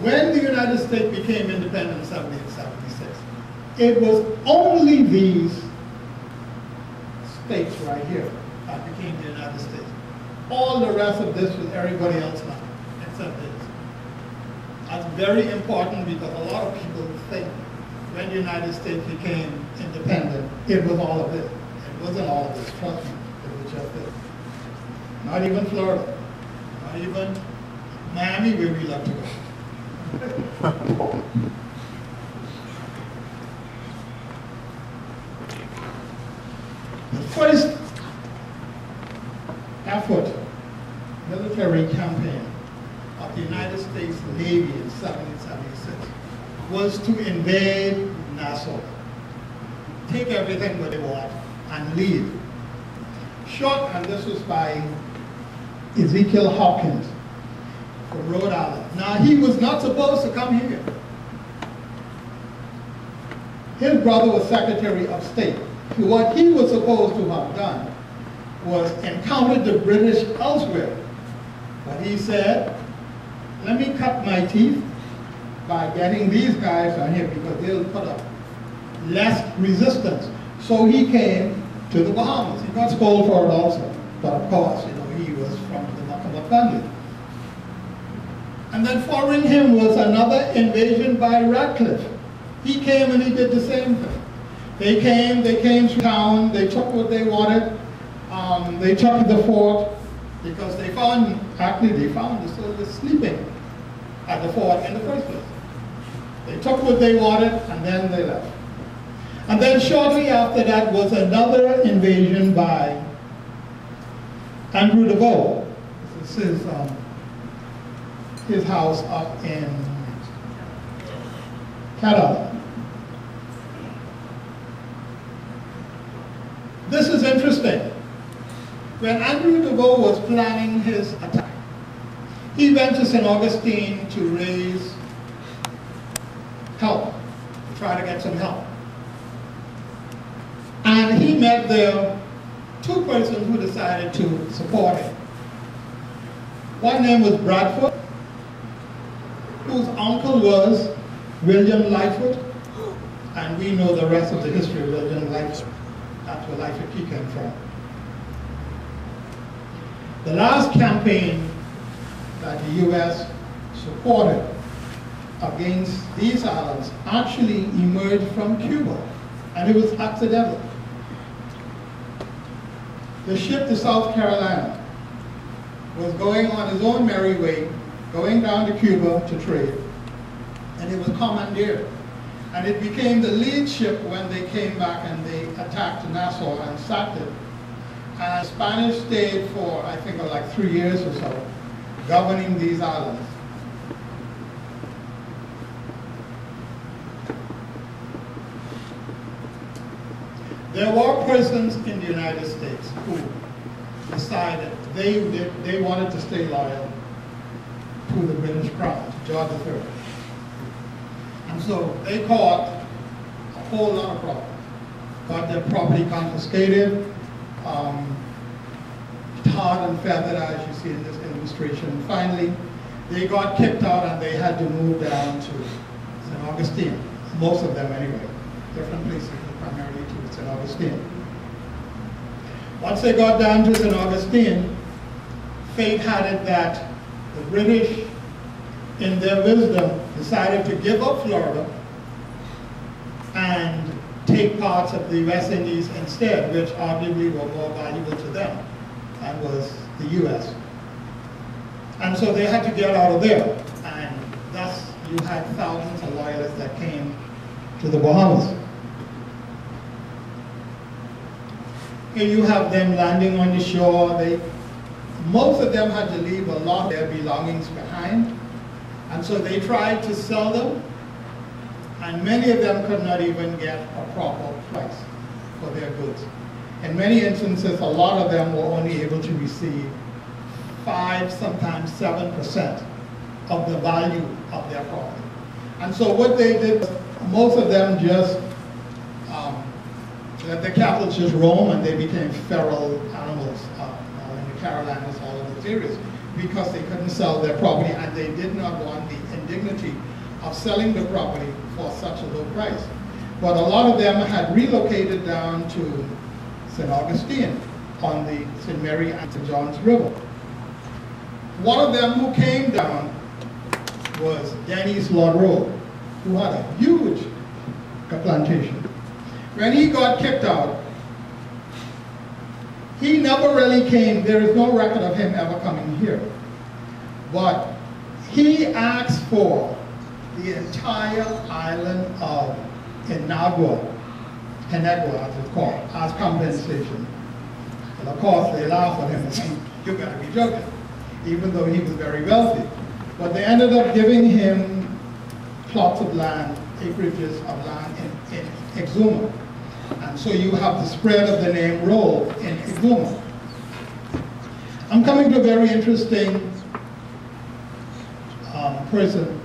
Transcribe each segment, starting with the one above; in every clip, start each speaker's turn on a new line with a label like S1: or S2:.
S1: when the United States became independent in 1776, it was only these states right here that became the United States. All the rest of this was everybody else now, except this. That's very important because a lot of people think when the United States became independent, it was all of this. It wasn't all of this, trust me, it was just this. Not even Florida, not even Miami, where we love to go. The first effort, military campaign of the United States Navy in 1776 was to invade Nassau, take everything what they want, and leave. Short, and this was by Ezekiel Hawkins from Rhode Island. Now, he was not supposed to come here. His brother was Secretary of State. What he was supposed to have done was encountered the British elsewhere. But he said, let me cut my teeth by getting these guys on here because they'll put up less resistance. So he came to the Bahamas. He got scolded for it also. But of course, you know, he was from the Macaulay family. And then following him was another invasion by Radcliffe. He came and he did the same thing. They came to town, they took what they wanted, they took the fort because they found the soldiers sleeping at the fort in the first place. They took what they wanted and then they left. And then shortly after that was another invasion by Andrew DeVoe. This is his house up in Canada. This is interesting. When Andrew DeVoe was planning his attack, he went to St. Augustine to raise help, to try to get some help. And he met there two persons who decided to support him. One name was Bradford, whose uncle was William Lightfoot, and we know the rest of the history of William Lightfoot. That's where Lightfoot Key came from. The last campaign that the U.S. supported against these islands actually emerged from Cuba, and it was accidental. The ship, the South Carolina, was going on his own merry way, going down to Cuba to trade, and it was commandeered. And it became the lead ship when they came back and they attacked Nassau and sacked it. And the Spanish stayed for, I think, like 3 years or so, governing these islands. There were persons in the United States who decided they wanted to stay loyal to the British Crown, to George III. And so they caused a whole lot of problems. Got their property confiscated, tarred and feathered, as you see in this illustration. Finally, they got kicked out and they had to move down to St. Augustine. Most of them anyway. Different places, primarily to St. Augustine. Once they got down to St. Augustine, fate had it that the British, in their wisdom, decided to give up Florida and take parts of the West Indies instead, which arguably were more valuable to them. That was the U.S. And so they had to get out of there. And thus you had thousands of loyalists that came to the Bahamas. Here you have them landing on the shore. Most of them had to leave a lot of their belongings behind. And so they tried to sell them, and many of them could not even get a proper price for their goods. In many instances, a lot of them were only able to receive 5, sometimes 7% of the value of their property. And so what they did was, most of them just let the cattle just roam, and they became feral animals in the Carolinas, all of those areas, because they couldn't sell their property, and they did not want the indignity of selling the property for such a low price. But a lot of them had relocated down to St. Augustine on the St. Mary and St. John's River. One of them who came down was Dennis Lodrow, who had a huge plantation. When he got kicked out, he never really came. There is no record of him ever coming here. But he asked for the entire island of Inagua, as it's called, as compensation. And of course, they laughed at him and said, "You gotta be joking," even though he was very wealthy. But they ended up giving him plots of land, acreages of land in Exuma. And so you have the spread of the name Roll in Exuma. I'm coming to a very interesting person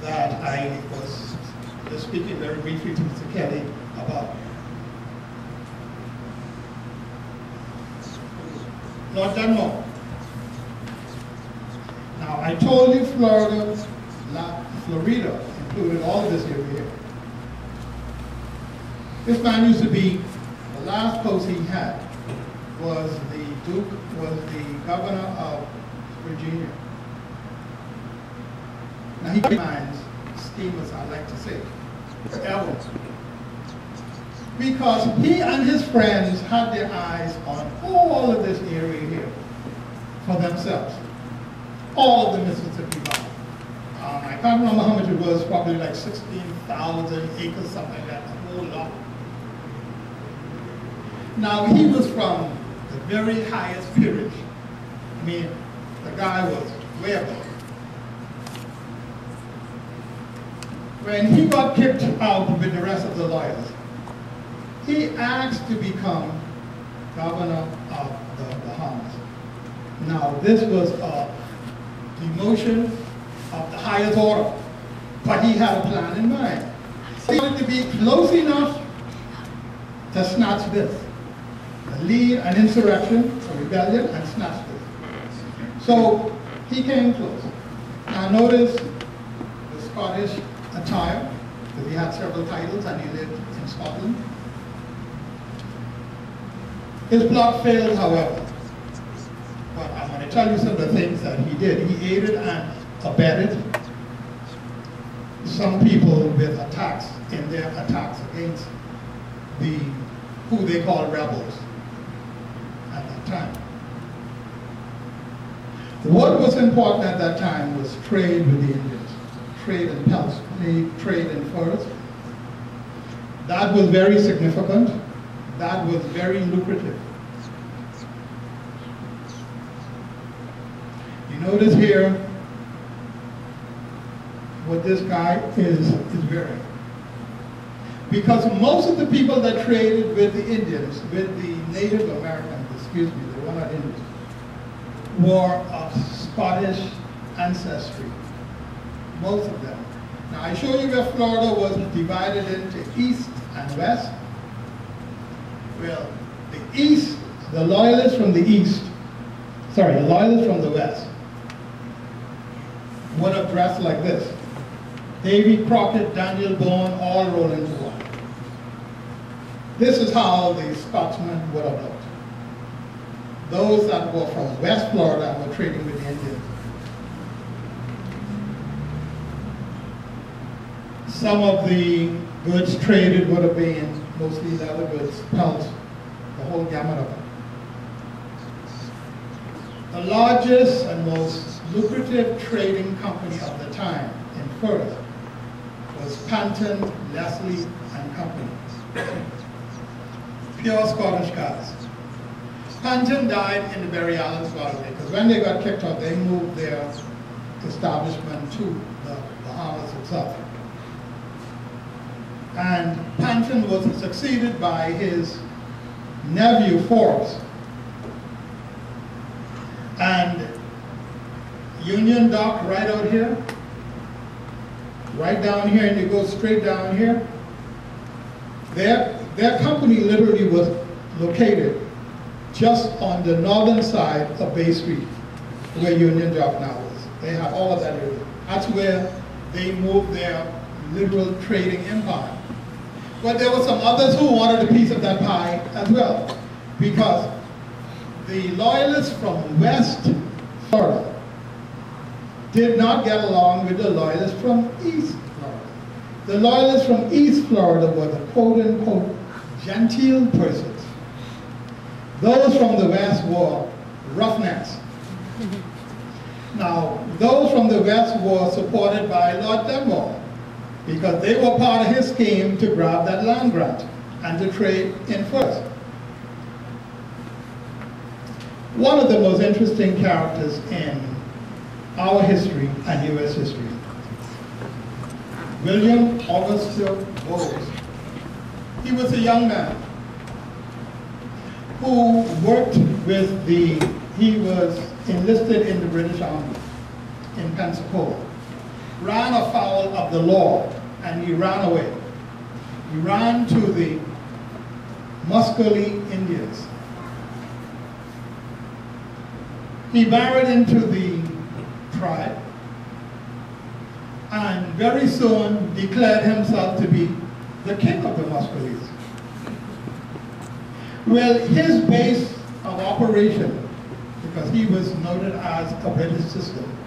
S1: that I was just speaking very briefly to Mr. Kelly about. Lord Dunmore. Now, I told you Florida included all of this area here. This man used to be, the last post he had was the governor of Virginia. Now he minds schemers, I like to say, forever. Because he and his friends had their eyes on all of this area here for themselves. All of the Mississippi Valley. I can't remember how much it was, probably like 16,000 acres, something like that, a whole lot. Now he was from the very highest peerage. I mean, the guy was way above. When he got kicked out with the rest of the lawyers, he asked to become governor of the Bahamas. Now this was a demotion of the highest order, but he had a plan in mind. He wanted to be close enough to snatch this, lead an insurrection, a rebellion, and snatch this. So he came close. Now notice the Scottish attire, because he had several titles and he lived in Scotland. His plot failed, however. But I'm going to tell you some of the things that he did. He aided and abetted some people with attacks in their attacks against who they call rebels at that time. What was important at that time was trade with the Indians, trade in pelts, trade in furs. That was very significant. That was very lucrative. You notice here what this guy is wearing. Because most of the people that traded with the Indians, with the Native Americans, excuse me, they were not Indians, were of Scottish ancestry. Most of them. Now I show you where Florida was divided into east and west. Well, the east, the loyalists from the east, sorry, the loyalists from the west would have dressed like this. Davy Crockett, Daniel Bourne, all roll into one. This is how the Scotsmen would have looked. Those that were from West Florida and were trading with the Indians. Some of the goods traded would have been mostly leather goods, pelts, the whole gamut of it. The largest and most lucrative trading company of the time in furs was Panton, Leslie, and Company. Pure Scottish guys. Panton died in the Barry Islands, Florida, because when they got kicked out, they moved their establishment to the Bahamas itself. And Panton was succeeded by his nephew, Forbes. And Union Dock right out here, right down here, and you go straight down here. Their company literally was located just on the northern side of Bay Street, where Union Dock now is. They have all of that area. That's where they moved their liberal trading empire. But there were some others who wanted a piece of that pie as well, because the loyalists from West Florida did not get along with the loyalists from East Florida. The loyalists from East Florida were the quote-unquote genteel persons. Those from the West were roughnecks. Now, those from the West were supported by Lord Dunmore, because they were part of his scheme to grab that land grant and to trade in furs. One of the most interesting characters in our history and U.S. history, William Augustus Bowes. He was a young man who worked with he was enlisted in the British Army in Pensacola, ran afoul of the law, and he ran away. He ran to the Muscogee Indians. He married into the tribe and very soon declared himself to be the king of the Muscogees. Well, his base of operation, because he was noted as a British citizen,